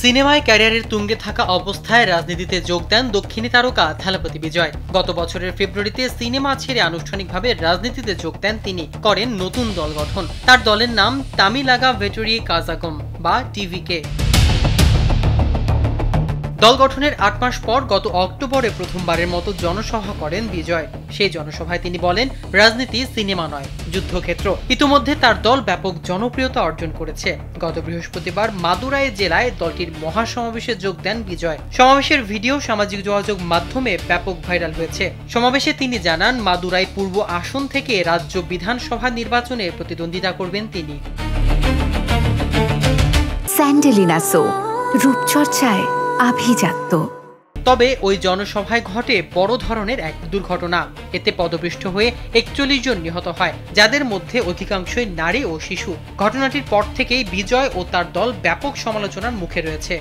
সিনেমায় ক্যারিয়ারের তুঙ্গে থাকা অবস্থায় রাজনীতিতে যোগ দেন দক্ষিণী তারকা থালাপতি বিজয়। গত বছরের ফেব্রুয়ারিতে সিনেমা ছেড়ে আনুষ্ঠানিকভাবে রাজনীতিতে যোগ দেন তিনি। করেন নতুন দল গঠন। তার দলের নাম তামিলাগা ভেটরি কাজাগম বা টিভিকে। দল গঠনের ৮ মাস পর গত অক্টোবরে প্রথমবারের মতো জনসভা করেন বিজয়। সেই জনসভায় তিনি বলেন, রাজনীতি সিনেমা নয়, যুদ্ধক্ষেত্র। ইতিমধ্যে তার দল ব্যাপক জনপ্রিয়তা অর্জন করেছে। গত বৃহস্পতিবার মাদুরাই জেলায় দলটির মহাসমাবেশে যোগ দেন বিজয়। সমাবেশের ভিডিও সামাজিক যোগাযোগ মাধ্যমে ব্যাপক ভাইরাল হয়েছে। সমাবেশে তিনি জানান, মাদুরাই পূর্ব আসন থেকে রাজ্য বিধানসভা নির্বাচনে প্রতিদ্বন্দ্বিতা করবেন তিনি। স্যান্ডেলিনা সো, রূপচর্চায় আভিজাত্য। তবে ওই জনসভায় ঘটে বড় ধরনের এক দুর্ঘটনা। এতে পদপিষ্ট হয়ে ৪১ জন নিহত হয়, যাদের মধ্যে অধিকাংশই নারী ও শিশু। ঘটনাটির পর থেকেই বিজয় ও তার দল ব্যাপক সমালোচনার মুখে রয়েছে।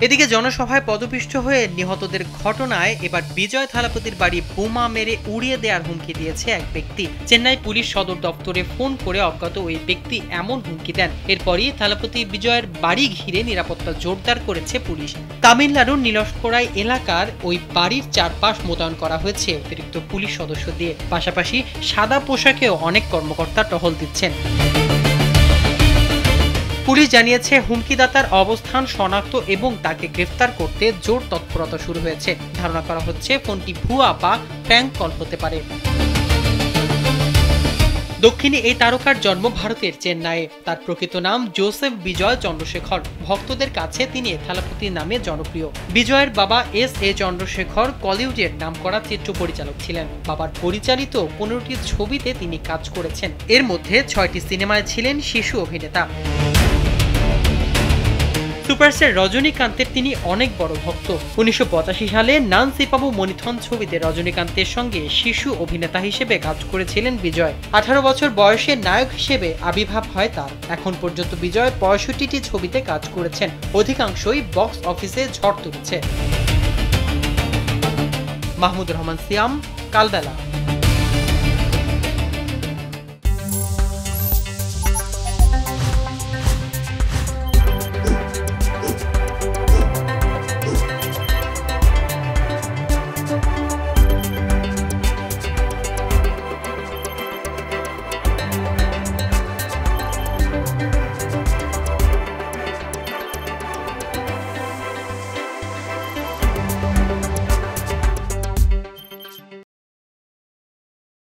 এদিকে জনসভায় পদপিষ্ট হয়ে নিহতদের ঘটনায় এবার বিজয় থালাপতির বাড়ি বোমা মেরে উড়িয়ে দেওয়ার হুমকি দিয়েছে এক ব্যক্তি। চেন্নাই পুলিশ সদর দপ্তরে ফোন করে অজ্ঞাত ওই ব্যক্তি এমন হুমকি দেন। এরপরই থালাপতি বিজয়ের বাড়ি ঘিরে নিরাপত্তা জোরদার করেছে পুলিশ। তামিলনাড়ুর নীলস্করাই এলাকার ওই বাড়ির চারপাশ মোতায়েন করা হয়েছে অতিরিক্ত পুলিশ সদস্য দিয়ে। পাশাপাশি সাদা পোশাকেও অনেক কর্মকর্তা টহল দিচ্ছেন। পুলিশ জানিয়েছে, হুমকিদাতার অবস্থান শনাক্ত এবং তাকে গ্রেফতার করতে জোর তৎপরতা শুরু হয়েছে। ধারণা করা হচ্ছে ফোনটি ভুয়া বা প্র্যাঙ্ক কল হতে পারে। দক্ষিণী এই তারকার জন্ম ভারতের চেন্নাইয়ে। তার প্রকৃত নাম জোসেফ বিজয় চন্দ্রশেখর। ভক্তদের কাছে তিনি থালাপতি নামে জনপ্রিয়। বিজয়ের বাবা এস.এ. চন্দ্রশেখর কলিউডের নামকরা চিত্র পরিচালক ছিলেন। বাবার পরিচালিত ১৫টি ছবিতে তিনি কাজ করেছেন। এর মধ্যে ৬টি সিনেমায় ছিলেন শিশু অভিনেতা। সুপারস্টার রজনীকান্তের তিনি অনেক বড় ভক্ত। ১৯৮৫ সালে নানসিপাবু মনিথন ছবিতে রজনীকান্তের সঙ্গে শিশু অভিনেতা হিসেবে কাজ করেছিলেন বিজয়। ১৮ বছর বয়সে নায়ক হিসেবে আবির্ভাব হয় তার। এখন পর্যন্ত বিজয় ৬৫টি ছবিতে কাজ করেছেন। অধিকাংশই বক্স অফিসে ঝড় তুলেছে। মাহমুদুর রহমান সিয়াম, কালবেলা।